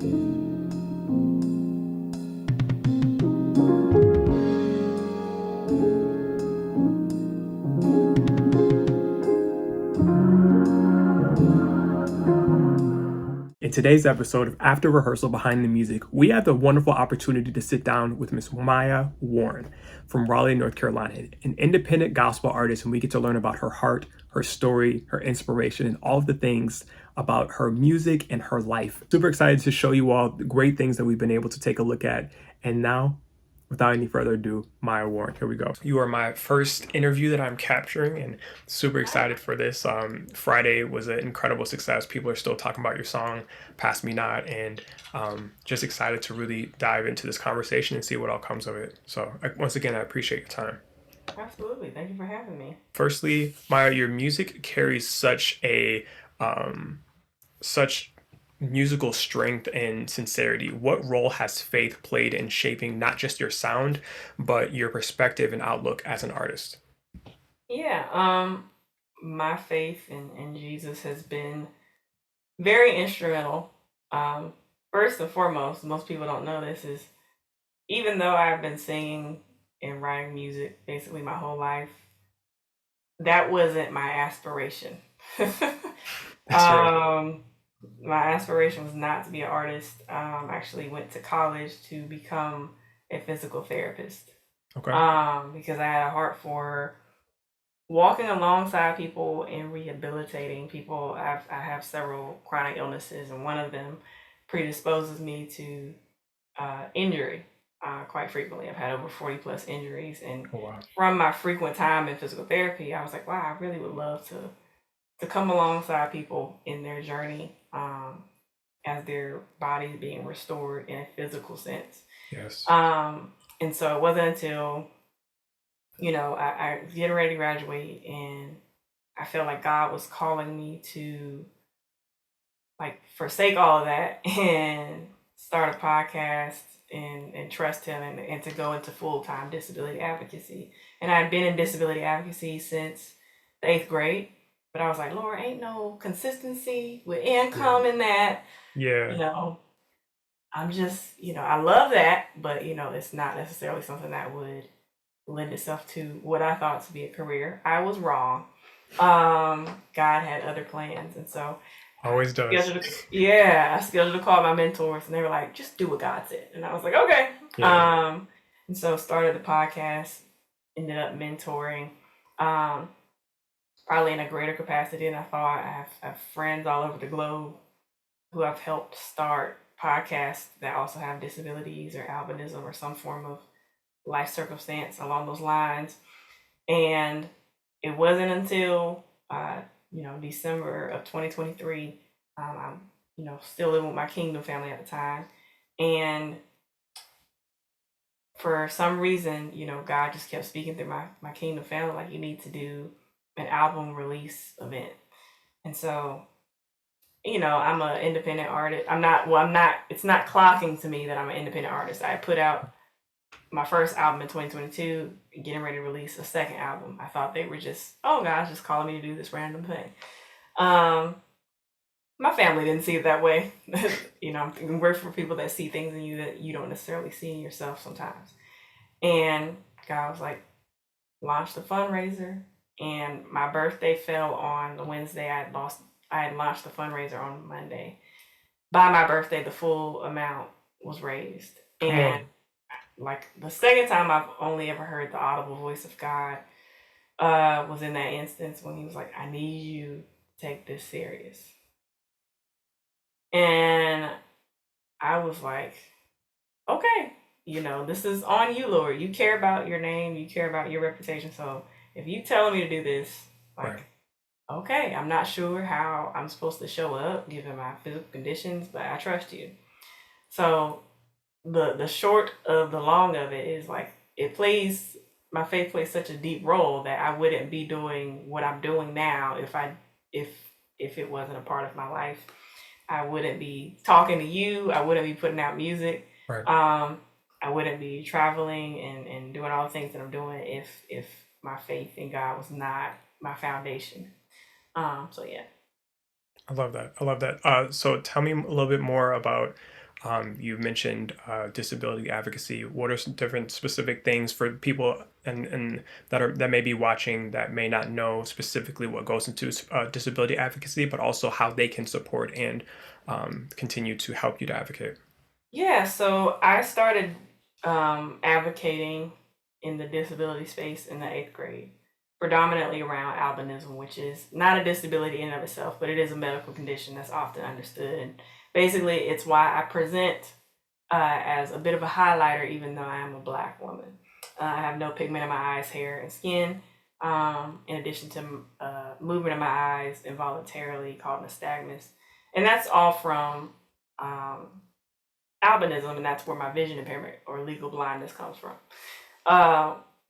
In today's episode of After Rehearsal Behind the Music, we have the wonderful opportunity to sit down with Miss Mayia Warren from Raleigh, North Carolina, an independent gospel artist, and we get to learn about her heart, her story, her inspiration, and all of the things about her music and her life. Super excited to show you all the great things that we've been able to take a look at. And now, without any further ado, Mayia Warren, here we go. You are my first interview that I'm capturing, and super excited for this. Friday was an incredible success. People are still talking about your song, Pass Me Not, and just excited to really dive into this conversation and see what all comes of it. So, once again, I appreciate your time. Absolutely. Thank you for having me. Firstly, Mayia, your music carries such musical strength and sincerity. What role has faith played in shaping not just your sound, but your perspective and outlook as an artist? Yeah, my faith in Jesus has been very instrumental. Um, First and foremost, most people don't know this is even though I've been singing and writing music basically my whole life, that wasn't my aspiration. That's right. um, my aspiration was not to be an artist. I actually went to college to become a physical therapist. Okay. Because I had a heart for walking alongside people and rehabilitating people. I have several chronic illnesses, and one of them predisposes me to injury quite frequently. I've had over 40 plus injuries, and Oh, wow. from my frequent time in physical therapy, I was like, wow, I really would love to come alongside people in their journey as their bodies being restored in a physical sense. Yes. And so it wasn't until I was getting ready to graduate, and I felt like God was calling me to like forsake all of that and start a podcast and trust him and to go into full-time disability advocacy. And I had been in disability advocacy since the 8th grade, but I was like, Lord, ain't no consistency with income in that. Yeah. You know, I'm just, I love that, but it's not necessarily something that would lend itself to what I thought to be a career. I was wrong. God had other plans, and so Always does. I scheduled to call my mentors, and they were like, "Just do what God said," and I was like, "Okay." Yeah. And so started the podcast, ended up mentoring, um, probably in a greater capacity than I thought. I have friends all over the globe who I've helped start podcasts that also have disabilities or albinism or some form of life circumstance along those lines. And it wasn't until December of 2023. I'm still living with my kingdom family at the time, and for some reason, God just kept speaking through my kingdom family like you need to do an album release event. And so I'm an independent artist. I'm not. It's not clocking to me that I'm an independent artist. I put out my first album in 2022, getting ready to release a second album. I thought they were just, oh, God's just calling me to do this random thing. My family didn't see it that way. I'm grateful for people that see things in you that you don't necessarily see in yourself sometimes. And God was like, launch the fundraiser. And my birthday fell on the Wednesday. I had launched the fundraiser on Monday. By my birthday, the full amount was raised. Come And on. like the second time I've only ever heard the audible voice of God was in that instance when he was like, I need you to take this serious. And I was like, okay, this is on you, Lord. You care about your name, you care about your reputation. So if you telling me to do this, like, Right. okay, I'm not sure how I'm supposed to show up given my physical conditions, but I trust you. So the short of the long of it is like my faith plays such a deep role that I wouldn't be doing what I'm doing now if it wasn't a part of my life. I wouldn't be talking to you. I wouldn't be putting out music. Right. I wouldn't be traveling and doing all the things that I'm doing if my faith in God was not my foundation. So yeah. I love that. I love that. So tell me a little bit more about You mentioned disability advocacy. What are some different specific things for people and that may be watching that may not know specifically what goes into disability advocacy, but also how they can support and continue to help you to advocate? Yeah, so I started advocating in the disability space in the eighth grade, predominantly around albinism, which is not a disability in and of itself, but it is a medical condition that's often understood. And basically, it's why I present as a bit of a highlighter, even though I am a Black woman. I have no pigment in my eyes, hair, and skin. In addition to movement in my eyes involuntarily called nystagmus. And that's all from albinism, and that's where my vision impairment or legal blindness comes from.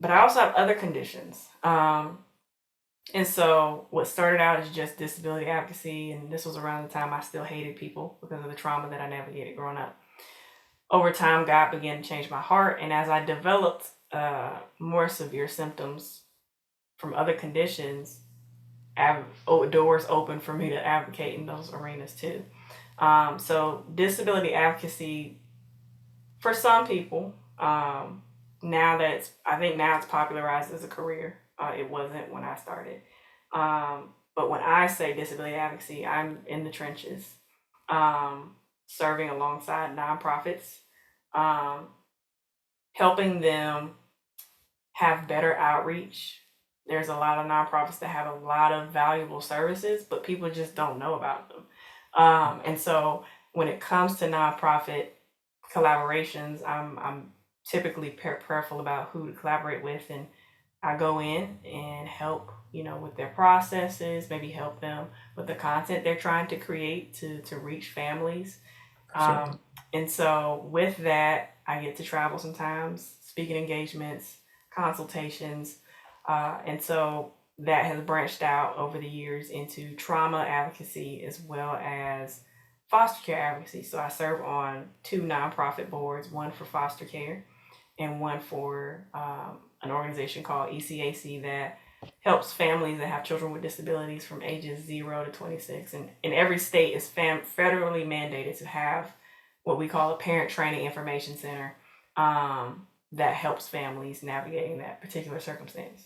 But I also have other conditions. And so what started out as just disability advocacy, and this was around the time I still hated people because of the trauma that I navigated growing up. Over time, God began to change my heart, and as I developed more severe symptoms from other conditions, doors opened for me to advocate in those arenas too. So disability advocacy for some people, I think now it's popularized as a career. It wasn't when I started. But when I say disability advocacy, I'm in the trenches, serving alongside nonprofits, um, helping them have better outreach. There's a lot of nonprofits that have a lot of valuable services, but people just don't know about them. And so when it comes to nonprofit collaborations, I'm typically prayerful about who to collaborate with, and I go in and help, with their processes, maybe help them with the content they're trying to create to reach families. Absolutely. And so with that, I get to travel sometimes, speaking engagements, consultations, and so that has branched out over the years into trauma advocacy as well as foster care advocacy. So I serve on two nonprofit boards, one for foster care and one for an organization called ECAC that helps families that have children with disabilities from ages 0 to 26. And in every state is federally mandated to have what we call a parent training information center that helps families navigating that particular circumstance.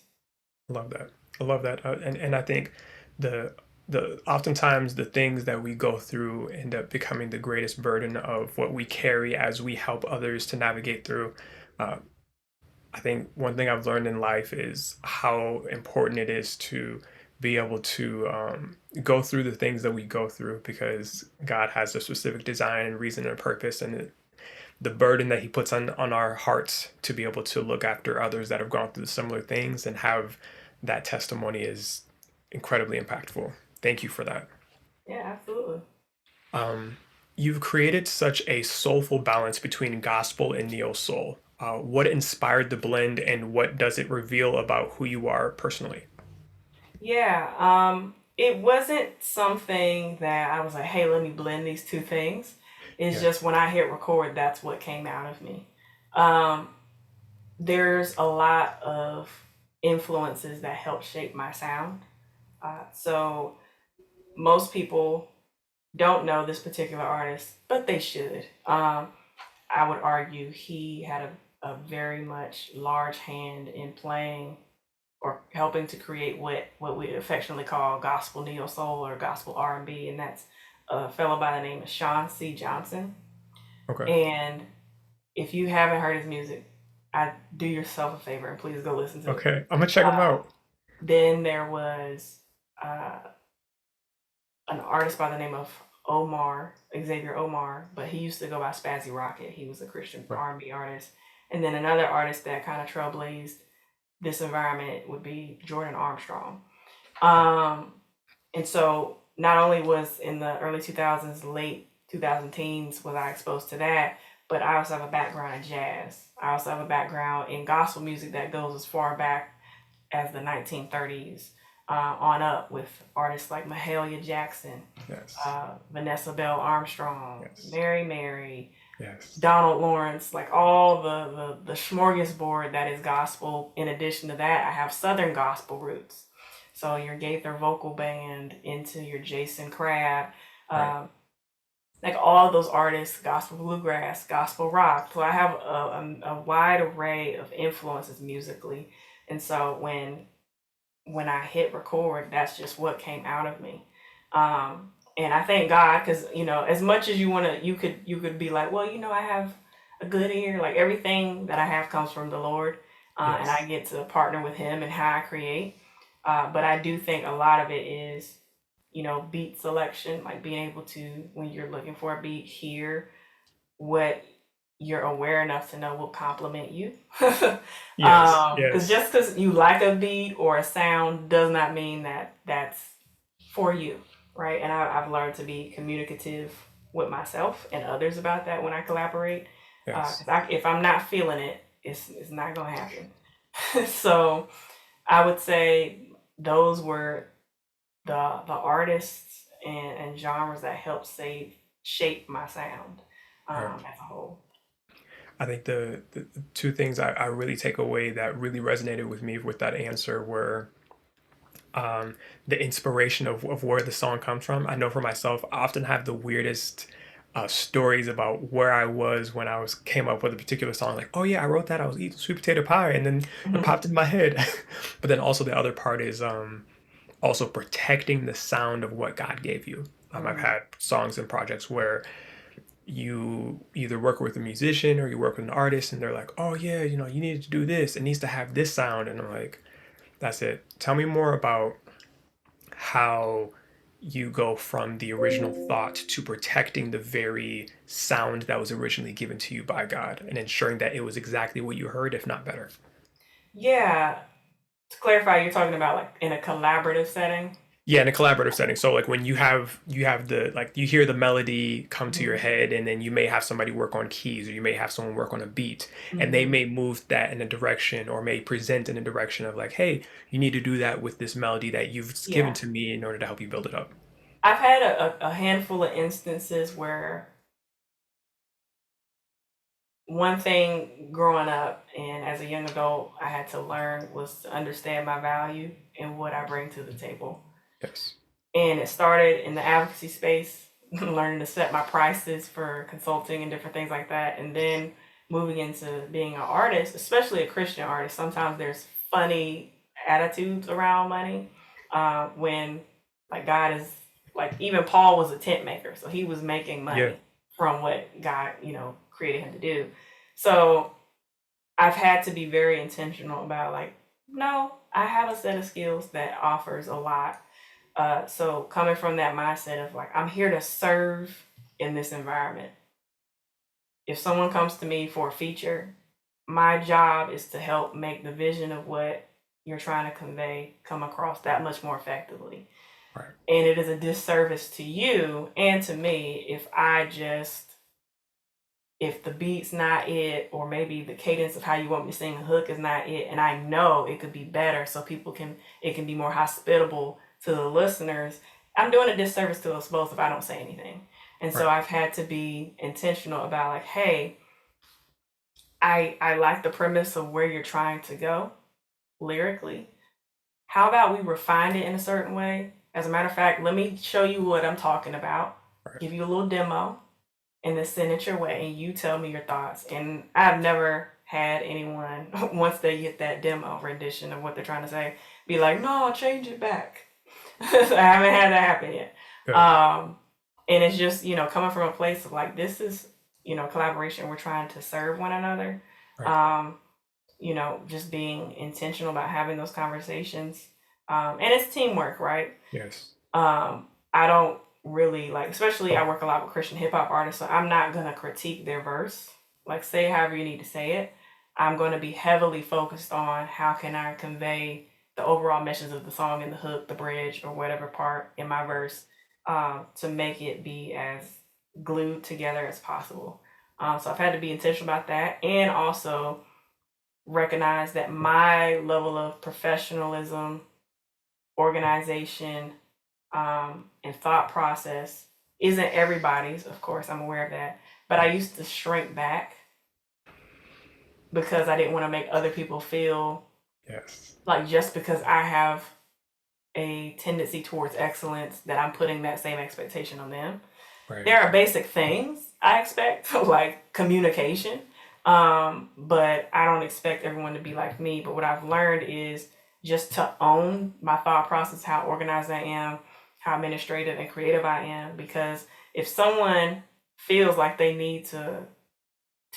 I love that. I love that. And I think the oftentimes the things that we go through end up becoming the greatest burden of what we carry as we help others to navigate through. Uh, I think one thing I've learned in life is how important it is to be able to go through the things that we go through because God has a specific design and reason and purpose, and the burden that He puts on our hearts to be able to look after others that have gone through similar things and have that testimony is incredibly impactful. Thank you for that. Yeah, absolutely. Um, you've created such a soulful balance between gospel and neo soul. What inspired the blend, and what does it reveal about who you are personally? Yeah, it wasn't something that I was like, hey, let me blend these two things. It's Yes. just when I hit record, that's what came out of me. Um, there's a lot of influences that help shape my sound. So most people don't know this particular artist, but they should. I would argue he had a very much large hand in playing or helping to create what we affectionately call gospel neo soul or gospel R&B, and that's a fellow by the name of Sean C. Johnson. Okay. And if you haven't heard his music, I do yourself a favor and please go listen to it. Okay. I'm gonna check them Uh, out. then there was uh, an artist by the name of Xavier Omar, but he used to go by Spazzy Rocket. He was a Christian Right. R&B artist. And then another artist that kind of trailblazed this environment would be Jordan Armstrong. Um, and so not only was in the early 2000s, late 2000 teens was I exposed to that, but I also have a background in jazz. I also have a background in gospel music that goes as far back as the 1930s on up with artists like Mahalia Jackson, Yes. Vanessa Bell Armstrong, Yes. Mary Mary, Yes. Donald Lawrence, like all the smorgasbord that is gospel. In addition to that, I have Southern gospel roots. So your Gaither Vocal Band into your Jason Crabb. Right. Um, like all those artists, gospel bluegrass, gospel rock. So I have a wide array of influences musically. And so when I hit record, that's just what came out of me. And I thank God because as much as you could be like, well, I have a good ear. Like everything that I have comes from the Lord, and I Yes. get to partner with Him and how I create. But I do think a lot of it is, beat selection, like being able to, when you're looking for a beat, hear what you're aware enough to know will compliment you. Yes. Because Yes. just because you like a beat or a sound does not mean that that's for you, right? And I've learned to be communicative with myself and others about that when I collaborate. Yes. If I'm not feeling it, it's not gonna happen. So I would say those were the artists and genres that helped shape my sound Right. as a whole. I think the two things I really take away that really resonated with me with that answer were the inspiration of where the song comes from. I know for myself, I often have the weirdest stories about where I was when came up with a particular song. Like, oh yeah, I wrote that. I was eating sweet potato pie, and then it Mhm. popped in my head. But then also the other part is also protecting the sound of what God gave you. I've Mhm. had songs and projects where you either work with a musician or you work with an artist, and they're like, oh yeah, you need to do this. It needs to have this sound, and I'm like, that's it. Tell me more about how you go from the original thought to protecting the very sound that was originally given to you by God and ensuring that it was exactly what you heard, if not better. Yeah. To clarify, you're talking about like in a collaborative setting. Yeah, in a collaborative setting. So like when you have the like you hear the melody come to your Mhm. head and then you may have somebody work on keys or you may have someone work on a beat and they Mhm. may move that in a direction or may present in a direction of like, hey, you need to do that with this melody that you've given Yeah. to me in order to help you build it up. I've had a handful of instances where one thing growing up and as a young adult I had to learn was to understand my value and what I bring to the table. Yes. And it started in the advocacy space, learning to set my prices for consulting and different things like that. And then moving into being an artist, especially a Christian artist, sometimes there's funny attitudes around money. When like God is like, even Paul was a tent maker, so he was making Yeah. money from what God, created him to do. So I've had to be very intentional about like, no, I have a set of skills that offers a lot. So coming from that mindset of like, I'm here to serve in this environment. If someone comes to me for a feature, my job is to help make the vision of what you're trying to convey come across that much more effectively. Right. And it is a disservice to you and to me if the beat's not it, or maybe the cadence of how you want me to sing the hook is not it, and I know it could be better so it can be more hospitable to the listeners. I'm doing a disservice to us both if I don't say anything. And so Right. I've had to be intentional about like, hey, I like the premise of where you're trying to go lyrically. How about we refine it in a certain way? As a matter of fact, let me show you what I'm talking about, Right. give you a little demo, and then send it your way and you tell me your thoughts. And I've never had anyone once they get that demo rendition of what they're trying to say be like, no, I'll change it back. I haven't had that happen yet. Good. um and it's just coming from a place of like, this is collaboration, we're trying to serve one another. Right. um just being intentional about having those conversations. And it's teamwork, right? Yes. I don't really like, especially I work a lot with Christian hip hop artists, so I'm not gonna critique their verse. Like, say however you need to say it. I'm gonna be heavily focused on how can I convey the overall message of the song in the hook, the bridge, or whatever part in my verse, to make it be as glued together as possible. So I've had to be intentional about that, and also recognize that my level of professionalism, organization, and thought process isn't everybody's. Of course, I'm aware of that. But I used to shrink back because I didn't want to make other people feel Yes. like just because I have a tendency towards excellence that I'm putting that same expectation on them. Right. there are basic things I expect, like communication. But I don't expect everyone to be like me. But what I've learned is just to own my thought process, how organized I am, how administrative and creative I am. Because if someone feels like they need to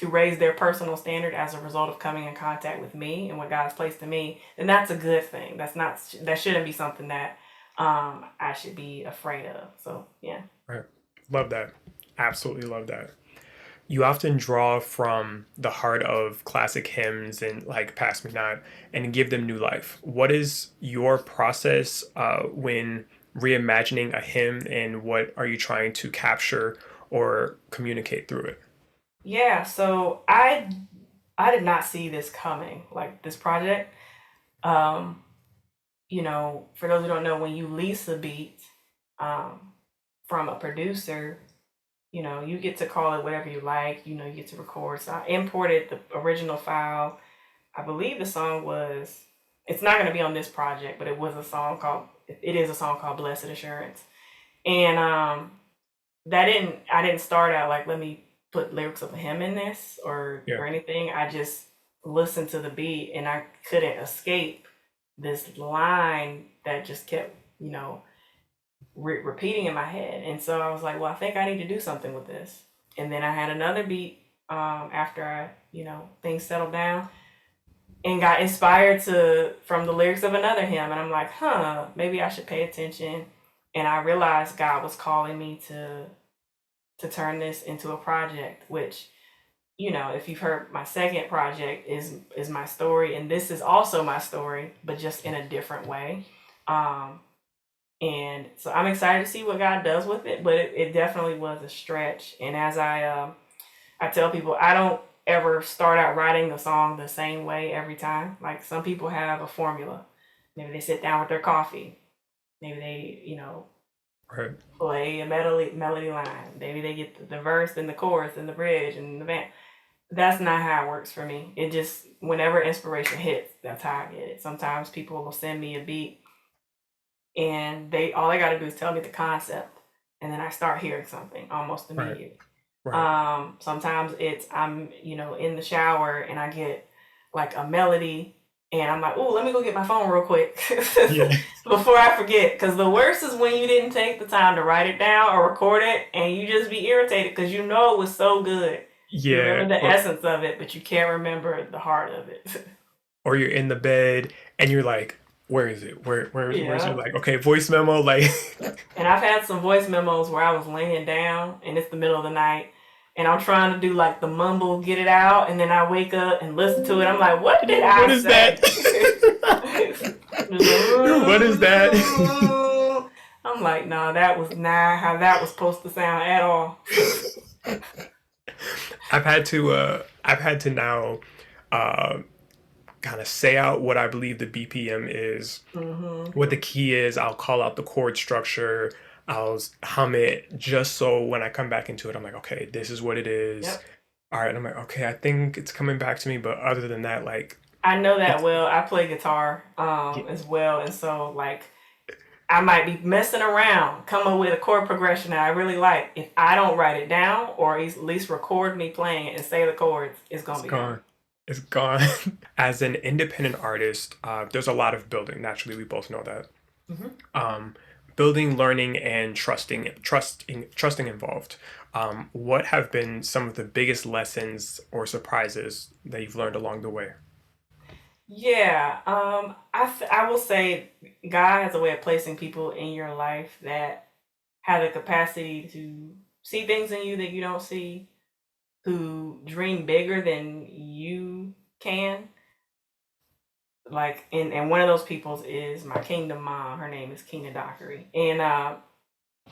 raise their personal standard as a result of coming in contact with me and what God's placed in me, then that's a good thing. That shouldn't be something that I should be afraid of. So yeah. Right. Love that. Absolutely love that. You often draw from the heart of classic hymns and like Pass Me Not and give them new life. What is your process when reimagining a hymn, and what are you trying to capture or communicate through it? Yeah, so I did not see this coming, like this project. Um, for those who don't know, when you lease a beat um, from a producer, you get to call it whatever you like. You get to record. So I imported the original file. I believe the song was. It's not going to be on this project, but it was a song called. It is a song called "Blessed Assurance," and that didn't. I didn't start out like let me put lyrics of a hymn in this Yeah. or anything. I just listened to the beat and I couldn't escape this line that just kept repeating in my head. And so I was like, well, I think I need to do something with this. And then I had another beat after I things settled down and got inspired to from the lyrics of another hymn. And I'm like, maybe I should pay attention. And I realized God was calling me to turn this into a project, which if you've heard my second project is my story, and this is also my story, but just in a different way. Um, and so I'm excited to see what God does with it, but it definitely was a stretch. And as I tell people, I don't ever start out writing the song the same way every time. Like some people have a formula. Maybe they sit down with their coffee. Maybe they, Right. play a melody line. Maybe they get the verse and the chorus and the bridge and the band. That's not how it works for me. It just whenever inspiration hits, that's how I get it. Sometimes people will send me a beat and they all I gotta do is tell me the concept and then I start hearing something almost Right. immediately. Right. Sometimes it's I'm, in the shower and I get like a melody and I'm like, oh, let me go get my phone real quick Yeah. before I forget. Because the worst is when you didn't take the time to write it down or record it and you just be irritated because it was so good. You Yeah. remember the essence of it, but you can't remember the heart of it. Or you're in the bed and you're like, where is it? Where's your Yeah. like, okay, voice memo? Like, And I've had some voice memos where I was laying down and it's the middle of the night and I'm trying to do like the mumble, get it out, and then I wake up and listen to it. I'm like, what did what I is that? say? What is that? I'm like, no, that was not how that was supposed to sound at all. I've had to now uh kind of say out what I believe the BPM is, Mm-hmm. what the key is. I'll call out the chord structure. I'll hum it just so when I come back into it, I'm like, okay, this is what it is. Yep. All right. And I'm like, okay, I think it's coming back to me. But other than that, like, I know that it's, well. I play guitar yeah, as well, and so like I might be messing around, come up with a chord progression that I really like. If I don't write it down or at least record me playing it and say the chords, it's it's gonna be gone. gone. It's gone. As an independent artist, there's a lot of building. Naturally, we both know that. Mm-hmm. Um, Building, learning, and trusting involved. What have been some of the biggest lessons or surprises that you've learned along the way? Yeah, I will say God has a way of placing people in your life that have the capacity to see things in you that you don't see, who dream bigger than you can. Like, and one of those peoples is my kingdom mom. Her name is Kina Dockery, and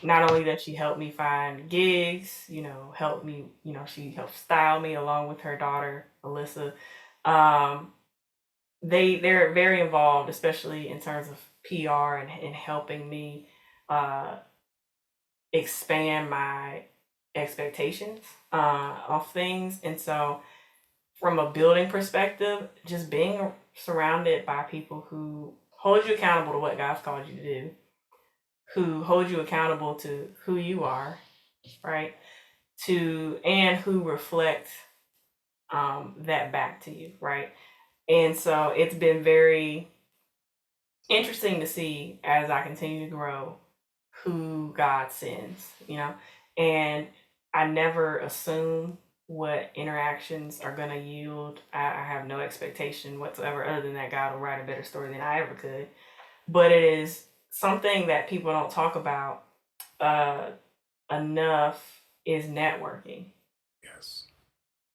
not only does she help me find gigs, help me, she helps style me along with her daughter Alyssa. Um, they're very involved, especially in terms of PR and helping me uh, expand my expectations of things. And so, from a building perspective, just being surrounded by people who hold you accountable to what God's called you to do, who hold you accountable to who you are, right? And who reflect that back to you, right? And so it's been very interesting to see as I continue to grow who God sends, and I never assume what interactions are going to yield. I have no expectation whatsoever, other than that God will write a better story than I ever could. But it is something that people don't talk about uh, enough is networking. Yes.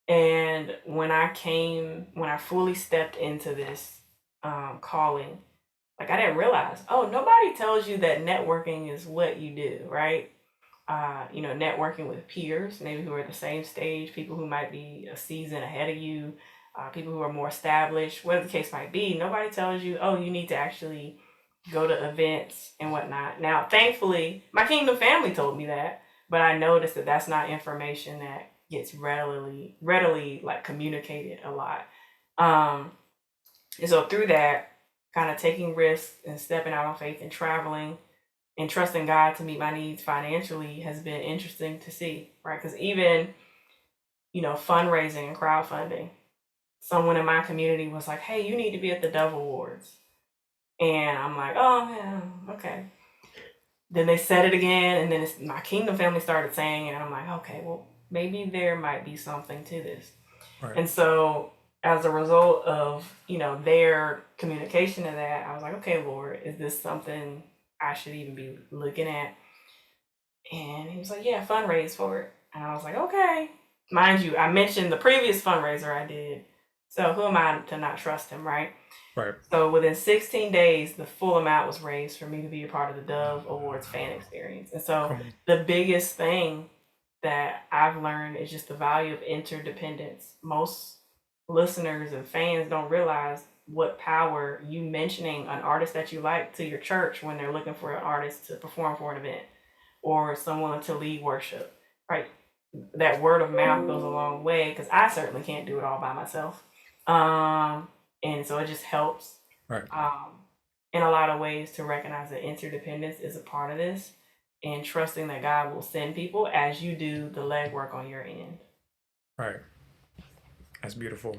And when I fully stepped into this calling, like I didn't realize, oh, nobody tells you that networking is what you do, right? Networking with peers, maybe who are at the same stage, people who might be a season ahead of you, people who are more established, whatever the case might be. Nobody tells you, oh, you need to actually go to events and whatnot. Now, thankfully, my Kingdom family told me that, but I noticed that that's not information that gets readily like communicated a lot. Um, and so through that, kind of taking risks and stepping out on faith and traveling and trusting God to meet my needs financially has been interesting to see, right? Because even, fundraising and crowdfunding, someone in my community was like, hey, you need to be at the Dove Awards. And I'm like, oh, yeah, okay. Then they said it again, and then my Kingdom family started saying it, and I'm like, okay, well, maybe there might be something to this. Right. And so, as a result of their communication of that, I was like, okay, Lord, is this something I should even be looking at? And he was like, yeah, fundraise for it. And I was like, okay. Mind you, I mentioned the previous fundraiser I did. So who am I to not trust him, right? Right. So within 16 days, the full amount was raised for me to be a part of the Dove Awards fan experience. And so Come on. the biggest thing that I've learned is just the value of interdependence. Most listeners and fans don't realize what power you mentioning an artist that you like to your church when they're looking for an artist to perform for an event or someone to lead worship, right? That word of mouth goes a long way because I certainly can't do it all by myself. And so it just helps Right. in a lot of ways to recognize that interdependence is a part of this and trusting that God will send people as you do the legwork on your end. Right. That's beautiful.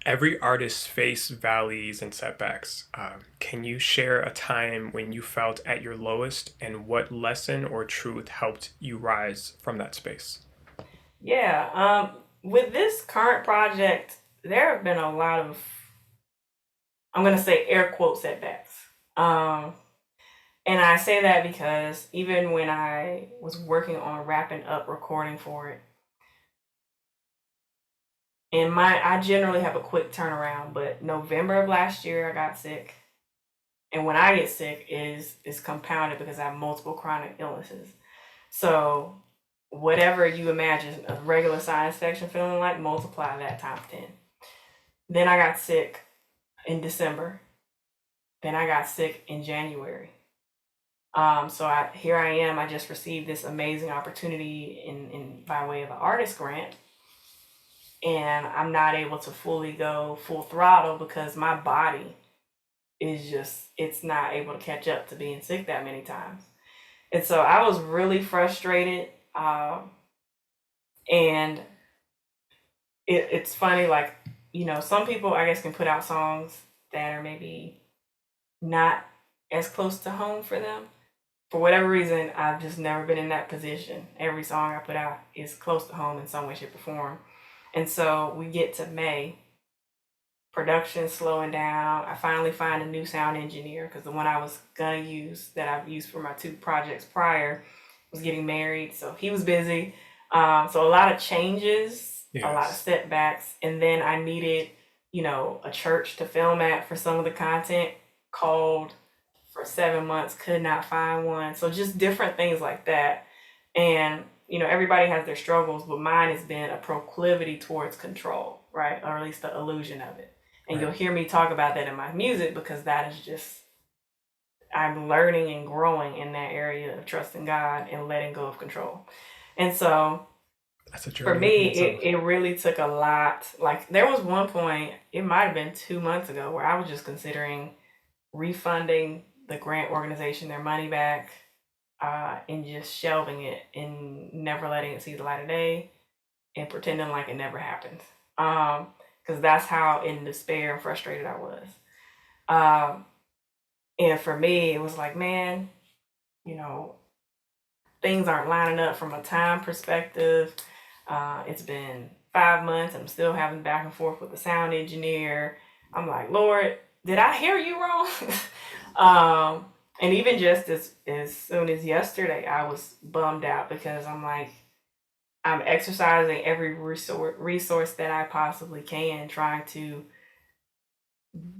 Every artist face valleys and setbacks. Can you share a time when you felt at your lowest and what lesson or truth helped you rise from that space? Yeah. With this current project, there have been a lot of, I'm going to say air quote setbacks. Um, and I say that because even when I was working on wrapping up recording for it, I generally have a quick turnaround, but November of last year I got sick. And when I get sick is compounded because I have multiple chronic illnesses. So whatever you imagine a regular sinus infection feeling like, multiply that times 10. Then I got sick in December. Then I got sick in January. Here I am. I just received this amazing opportunity in by way of an artist grant, and I'm not able to fully go full throttle because my body is just it's not able to catch up to being sick that many times. And so I was really frustrated. And it's funny, like, some people I guess can put out songs that are maybe not as close to home for them. For whatever reason, I've just never been in that position. Every song I put out is close to home in some way, shape, or form. And so we get to May, production slowing down. I finally find a new sound engineer because the one I was gonna use that I've used for my two projects prior was getting married, so he was busy. So a lot of changes, a lot of Yes. setbacks, and then I needed, a church to film at for some of the content. Called for 7 months, could not find one. So just different things like that. And everybody has their struggles, but mine has been a proclivity towards control, right? Or at least the illusion of it. And Right. you'll hear me talk about that in my music because that is just I'm learning and growing in that area of trusting God and letting go of control. And so That's a for journey me, within itself. it really took a lot. Like there was one point, it might have been 2 months ago, where I was just considering refunding the grant organization their money back and just shelving it and never letting it see the light of day and pretending like it never happened. Because that's how in despair and frustrated I was. Um, and for me, it was like, man, you know, things aren't lining up from a time perspective. It's been 5 months. I'm still having back and forth with the sound engineer. I'm like, Lord, did I hear you wrong? And even just as soon as yesterday, I was bummed out because I'm like, I'm exercising every resource that I possibly can, trying to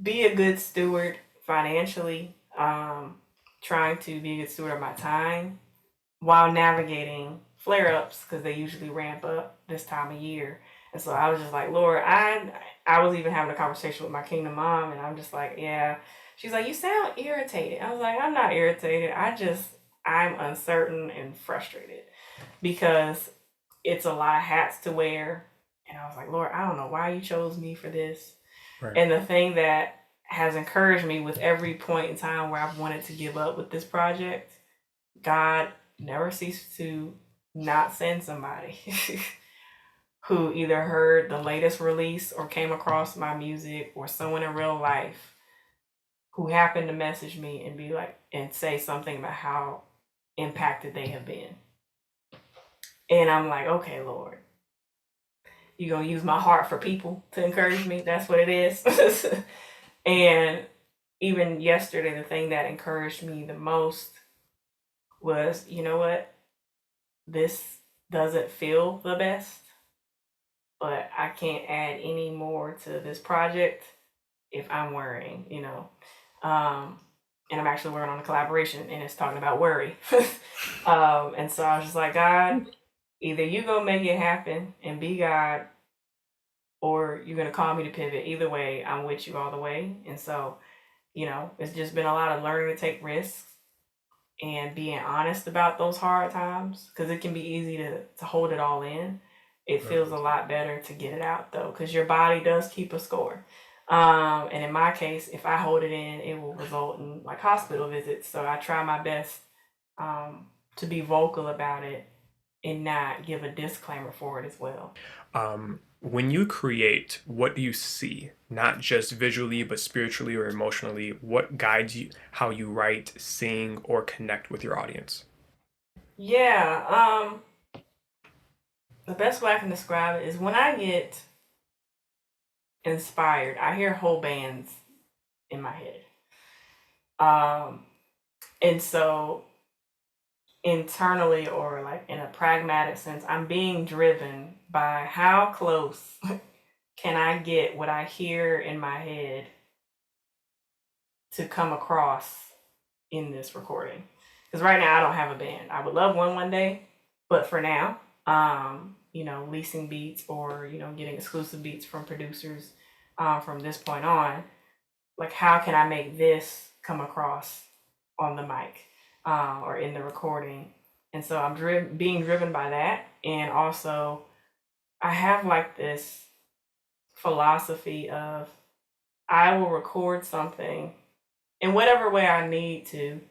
be a good steward financially, trying to be a good steward of my time while navigating flare ups because they usually ramp up this time of year. And so I was just like, Lord, I was even having a conversation with my kingdom mom, and I'm just like, yeah. She's like, you sound irritated. I was like, I'm not irritated. I'm uncertain and frustrated because it's a lot of hats to wear. And I was like, Lord, I don't know why you chose me for this. Right. And the thing that has encouraged me with every point in time where I've wanted to give up with this project, God never ceased to not send somebody who either heard the latest release or came across my music or someone in real life who happened to message me and be like and say something about how impacted they have been. And I'm like, okay, Lord, you gonna use my heart for people to encourage me? That's what it is. And even yesterday, the thing that encouraged me the most was, you know what? This doesn't feel the best, but I can't add any more to this project if I'm worrying, you know. And I'm actually working on a collaboration and it's talking about worry. And so I was just like, God, either you go make it happen and be God, or you're gonna call me to pivot. Either way, I'm with you all the way. And so, it's just been a lot of learning to take risks and being honest about those hard times because it can be easy to hold it all in. It Right. feels a lot better to get it out though because your body does keep a score. And in my case, if I hold it in, it will result in like hospital visits. So I try my best to be vocal about it and not give a disclaimer for it as well. When you create, what do you see? Not just visually, but spiritually or emotionally. What guides you how you write, sing, or connect with your audience? Yeah, the best way I can describe it is when I get inspired, I hear whole bands in my head. Um, and so internally or like in a pragmatic sense, I'm being driven by how close can I get what I hear in my head to come across in this recording. Because right now I don't have a band. I would love one day, but for now, leasing beats or getting exclusive beats from producers from this point on, like how can I make this come across on the mic or in the recording? And so I'm being driven by that, and also I have like this philosophy of I will record something in whatever way I need to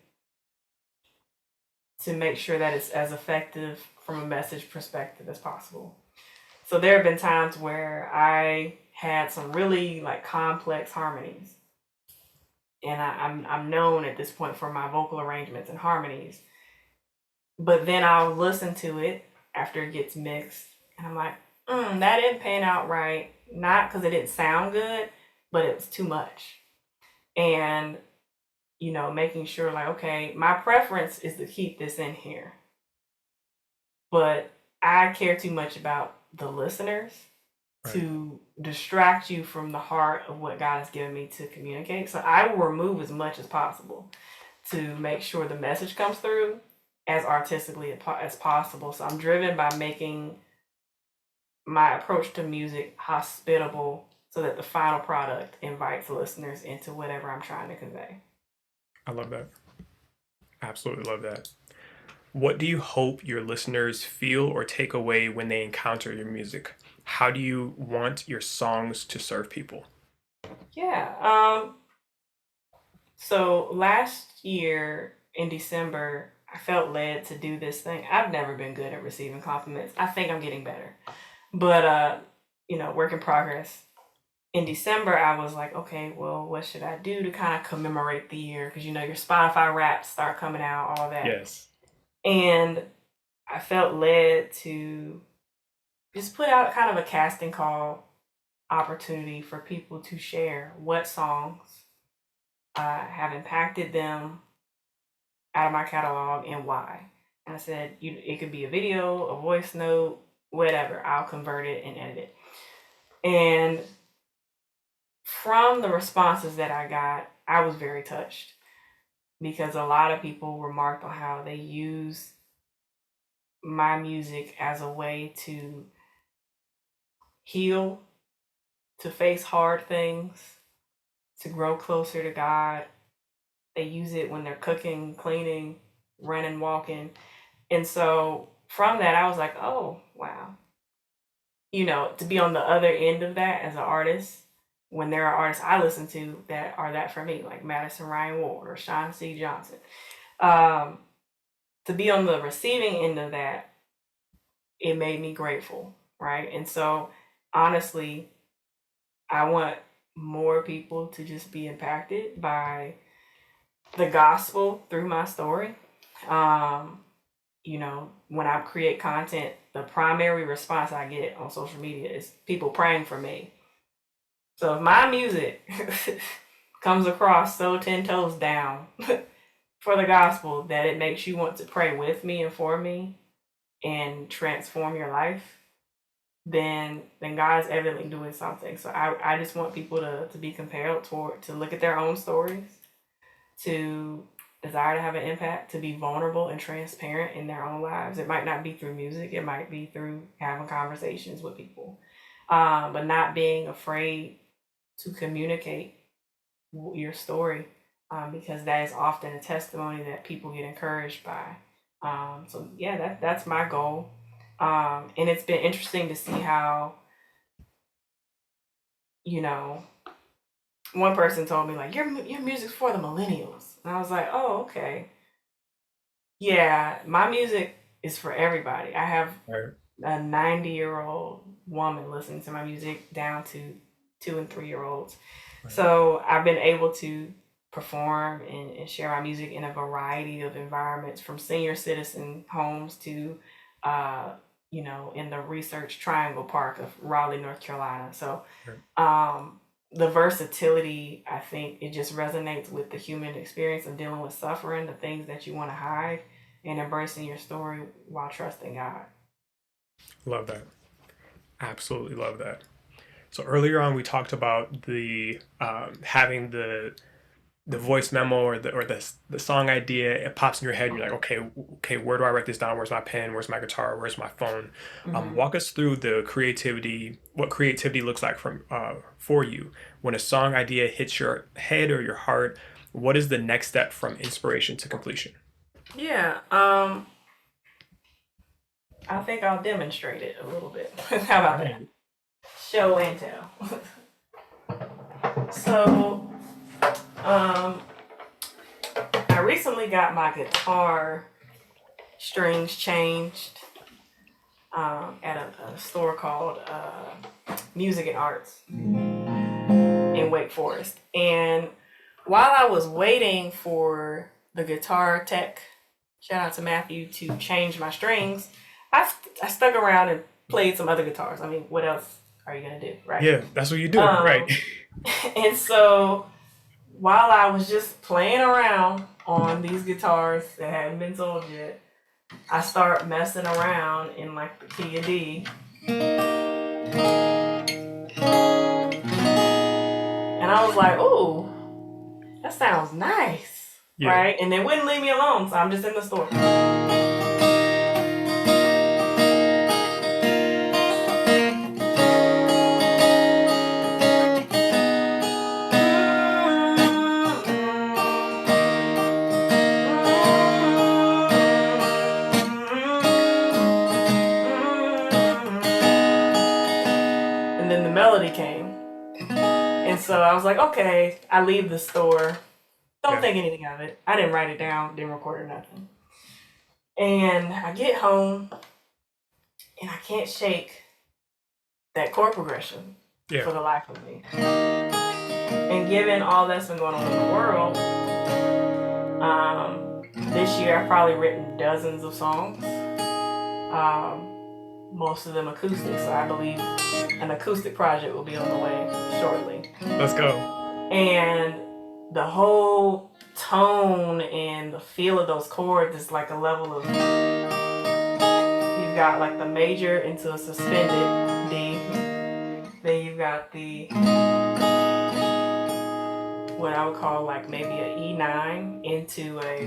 make sure that it's as effective from a message perspective as possible. So there have been times where I had some really like complex harmonies, and I'm known at this point for my vocal arrangements and harmonies. But then I'll listen to it after it gets mixed, and I'm like, that didn't pan out right. Not because it didn't sound good, but it was too much. And making sure like, okay, my preference is to keep this in here, but I care too much about the listeners Right. to distract you from the heart of what God has given me to communicate. So I will remove as much as possible to make sure the message comes through as artistically as possible. So I'm driven by making my approach to music hospitable so that the final product invites listeners into whatever I'm trying to convey. I love that. Absolutely love that. What do you hope your listeners feel or take away when they encounter your music? How do you want your songs to serve people? Yeah. So last year in December, I felt led to do this thing. I've never been good at receiving compliments. I think I'm getting better. But work in progress. In December, I was like, okay, well, what should I do to kind of commemorate the year? Because your Spotify raps start coming out, all that. Yes. And I felt led to just put out kind of a casting call opportunity for people to share what songs have impacted them out of my catalog and why. And I said, it could be a video, a voice note, whatever. I'll convert it and edit it. And from the responses that I got, I was very touched because a lot of people remarked on how they use my music as a way to heal, to face hard things, to grow closer to God. They use it when they're cooking, cleaning, running, walking. And so from that, I was like, oh, wow. To be on the other end of that as an artist, when there are artists I listen to that are that for me, like Madison Ryan Ward or Sean C. Johnson, to be on the receiving end of that, it made me grateful, right? And so, honestly, I want more people to just be impacted by the gospel through my story. When I create content, the primary response I get on social media is people praying for me. So if my music comes across so 10 toes down for the gospel that it makes you want to pray with me and for me and transform your life, then God's evidently doing something. So I just want people to be compelled to look at their own stories, to desire to have an impact, to be vulnerable and transparent in their own lives. It might not be through music. It might be through having conversations with people, but not being afraid to communicate your story, because that is often a testimony that people get encouraged by. So yeah, that's my goal. And it's been interesting to see how, one person told me like, your music's for the millennials. And I was like, oh, okay. Yeah, my music is for everybody. I have a 90-year-old woman listening to my music down to 2 and 3-year-olds. Right. So I've been able to perform and share my music in a variety of environments, from senior citizen homes to, in the Research Triangle Park of Raleigh, North Carolina. So the versatility, I think it just resonates with the human experience of dealing with suffering, the things that you want to hide, and embracing your story while trusting God. Love that. Absolutely love that. So earlier on, we talked about the having the voice memo or the song idea. It pops in your head. You're like, okay, where do I write this down? Where's my pen? Where's my guitar? Where's my phone? Walk us through the creativity. What creativity looks like for you when a song idea hits your head or your heart. What is the next step from inspiration to completion? Yeah. I think I'll demonstrate it a little bit. How about that? Show and tell. So, I recently got my guitar strings changed at a store called Music and Arts in Wake Forest. And while I was waiting for the guitar tech, shout out to Matthew, to change my strings, I stuck around and played some other guitars. I mean, what else are you going to do, right? Yeah, that's what you do, right? And so while I was just playing around on these guitars that hadn't been sold yet, I start messing around in like the key of D. And I was like, ooh, that sounds nice, right? And they wouldn't leave me alone, so I'm just in the store. Melody came. And so I was like, okay, I leave the store. Don't think anything of it. I didn't write it down, didn't record or nothing. And I get home and I can't shake that chord progression for the life of me. And given all that's been going on in the world, this year I've probably written dozens of songs, most of them acoustic. So I believe an acoustic project will be on the way shortly. Let's go. And the whole tone and the feel of those chords is like a level of, you've got like the major into a suspended D, then you've got the, what I would call like maybe a E9 into a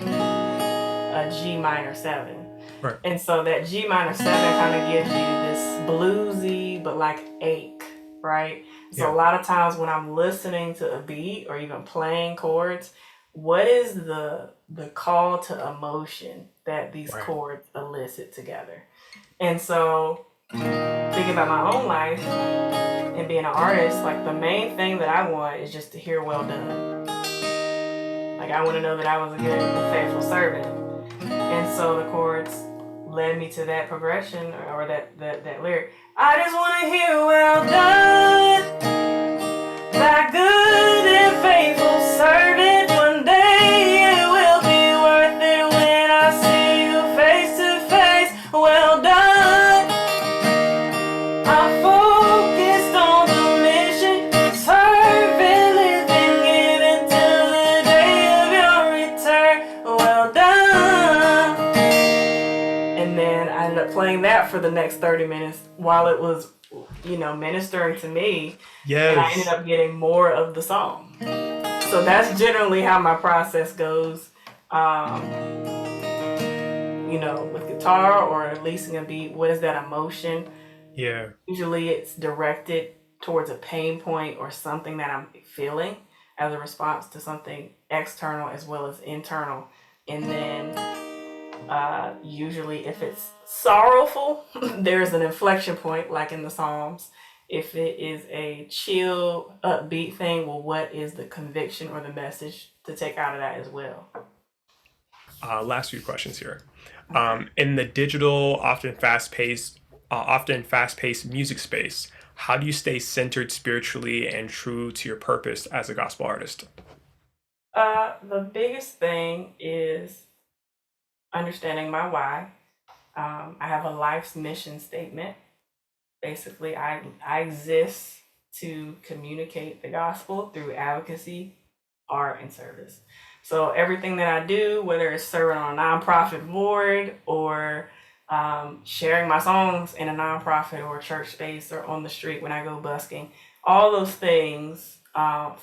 G minor 7. Right. And so that G minor 7 kind of gives you this bluesy but like ache, right? So a lot of times when I'm listening to a beat or even playing chords, what is the call to emotion that these chords elicit together? And so thinking about my own life and being an artist, like the main thing that I want is just to hear well done. Like I want to know that I was a good and faithful servant. And so the chords led me to that progression or that lyric. I just want to hear well done, thy good and faithful servant. One day it will be worth it when I see you face to face. Well done. I'm focused on the mission, serving, living, giving till the day of your return. Well done. And then I ended up playing that for the next 30 minutes while it was, ministering to me. Yes. And I ended up getting more of the song. So that's generally how my process goes. With guitar or releasing a beat, what is that emotion? Yeah. Usually it's directed towards a pain point or something that I'm feeling as a response to something external as well as internal. And then usually if it's sorrowful, there's an inflection point like in the Psalms. If it is a chill, upbeat thing, well, what is the conviction or the message to take out of that as well? Last few questions here. In the digital, often fast-paced music space, how do you stay centered spiritually and true to your purpose as a gospel artist? The biggest thing is understanding my why. I have a life's mission statement. Basically, I exist to communicate the gospel through advocacy, art, and service. So everything that I do, whether it's serving on a nonprofit board or sharing my songs in a nonprofit or a church space or on the street when I go busking, all those things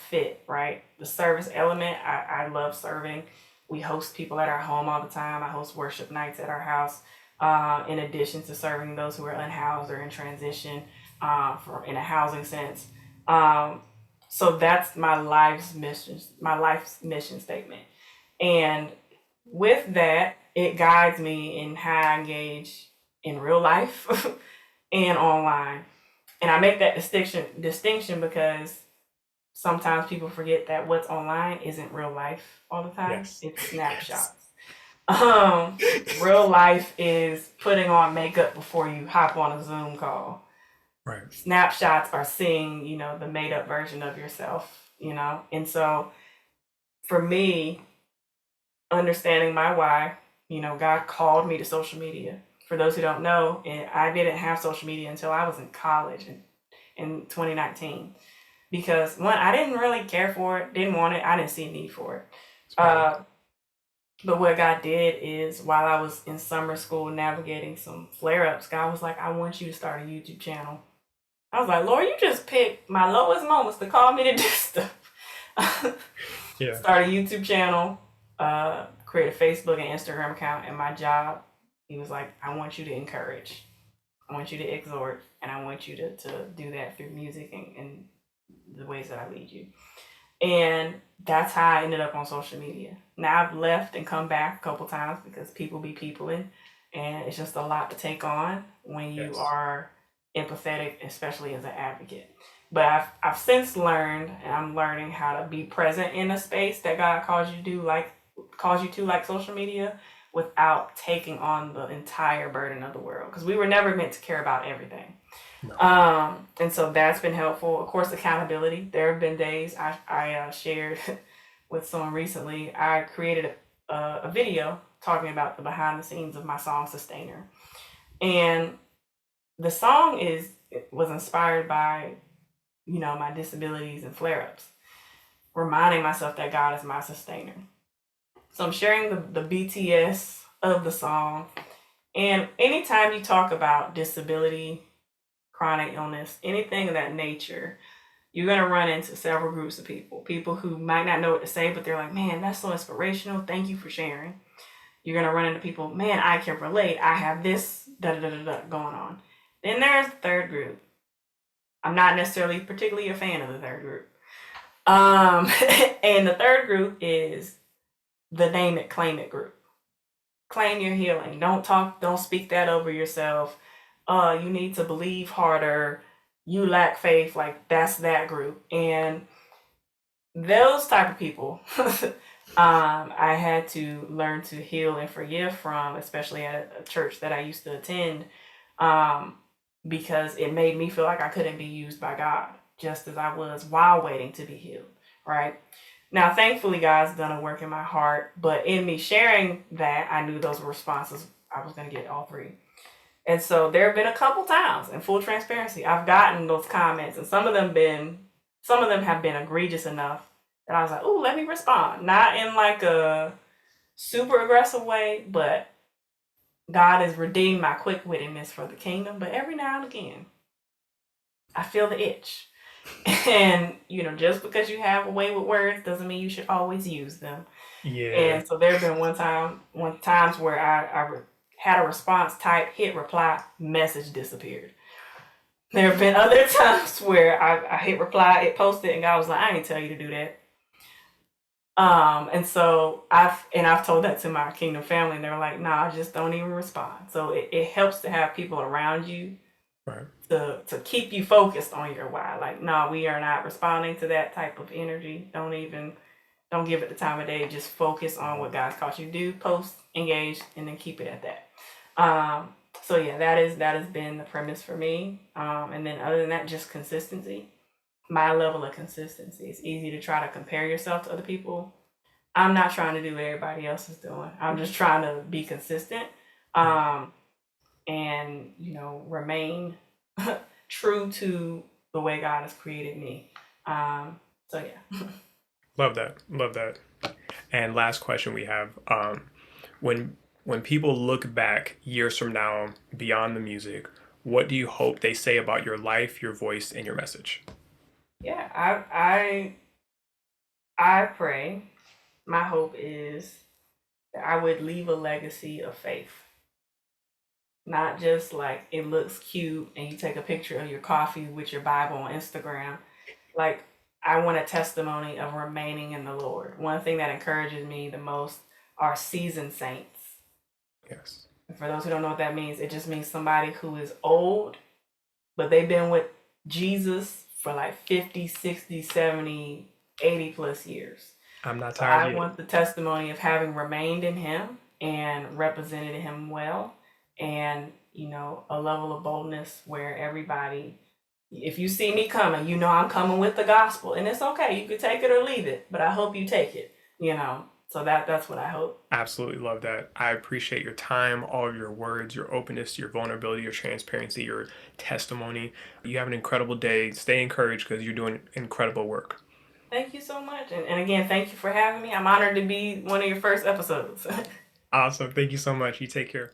fit, right? The service element, I love serving. We host people at our home all the time. I host worship nights at our house. In addition to serving those who are unhoused or in transition in a housing sense. So that's my life's mission statement. And with that, it guides me in how I engage in real life and online. And I make that distinction because sometimes people forget that what's online isn't real life all the time. Yes. It's snapshots. Real life is putting on makeup before you hop on a Zoom call. Right. Snapshots are seeing, the made up version of yourself, And so for me, understanding my why, God called me to social media. For those who don't know, I didn't have social media until I was in college in 2019. Because one, I didn't really care for it, didn't want it, I didn't see a need for it. But what God did is while I was in summer school navigating some flare-ups, God was like, I want you to start a YouTube channel. I was like, Lord, you just picked my lowest moments to call me to do stuff. Start a YouTube channel, create a Facebook and Instagram account, and my job, he was like, I want you to encourage. I want you to exhort, and I want you to do that through music and the ways that I lead you. And that's how I ended up on social media. Now I've left and come back a couple times because people be peopling, and it's just a lot to take on when you are empathetic, especially as an advocate. But I've since learned, and I'm learning how to be present in a space that God calls you to, like social media, without taking on the entire burden of the world, because we were never meant to care about everything. No. And so that's been helpful. Of course, accountability. There have been days I shared with someone recently. I created a video talking about the behind the scenes of my song Sustainer. And the song was inspired by, my disabilities and flare-ups, reminding myself that God is my sustainer. So I'm sharing the BTS of the song. And anytime you talk about disability, chronic illness, anything of that nature, you're going to run into several groups of people. People who might not know what to say, but they're like, man, that's so inspirational. Thank you for sharing. You're going to run into people, man, I can relate. I have this going on. Then there's the third group. I'm not necessarily particularly a fan of the third group. And the third group is the name it, claim it group. Claim your healing. Don't speak that over yourself. You need to believe harder. You lack faith. Like, that's that group. And those type of people, I had to learn to heal and forgive from, especially at a church that I used to attend, because it made me feel like I couldn't be used by God, just as I was while waiting to be healed, right? Now, thankfully, God's done a work in my heart, but in me sharing that, I knew those were responses I was going to get all three. And so there have been a couple times, in full transparency, I've gotten those comments, and some of them have been egregious enough that I was like, "Ooh, let me respond." Not in like a super aggressive way, but God has redeemed my quick-wittedness for the kingdom. But every now and again, I feel the itch. And, just because you have a way with words doesn't mean you should always use them. Yeah. And so there have been times where I had a response type, hit reply, message disappeared. There have been other times where I hit reply, it posted, and God was like, I didn't tell you to do that. And so I've told that to my kingdom family, and they're like, nah, just don't even respond. So it helps to have people around you, Right. to keep you focused on your why. Like, no, we are not responding to that type of energy. Don't give it the time of day. Just focus on what God's called you to do, post, engage, and then keep it at that. So yeah, that has been the premise for me. And then other than that, just consistency. My level of consistency. It's easy to try to compare yourself to other people. I'm not trying to do what everybody else is doing. I'm just trying to be consistent, and remain true to the way God has created me. So yeah. Love that. And last question we have, when people look back years from now beyond the music, what do you hope they say about your life, your voice, and your message? Yeah, I pray. My hope is that I would leave a legacy of faith. Not just like it looks cute and you take a picture of your coffee with your Bible on Instagram. Like, I want a testimony of remaining in the Lord. One thing that encourages me the most are seasoned saints. Yes. For those who don't know what that means, it just means somebody who is old, but they've been with Jesus for like 50, 60, 70, 80 plus years. I'm not So tired I yet. want the testimony of having remained in him and represented him well, and a level of boldness where everybody, if you see me coming, I'm coming with the gospel, and it's okay. You could take it or leave it, but I hope you take it. So that's what I hope. Absolutely love that. I appreciate your time, all of your words, your openness, your vulnerability, your transparency, your testimony. You have an incredible day. Stay encouraged because you're doing incredible work. Thank you so much. And again, thank you for having me. I'm honored to be one of your first episodes. Awesome. Thank you so much. You take care.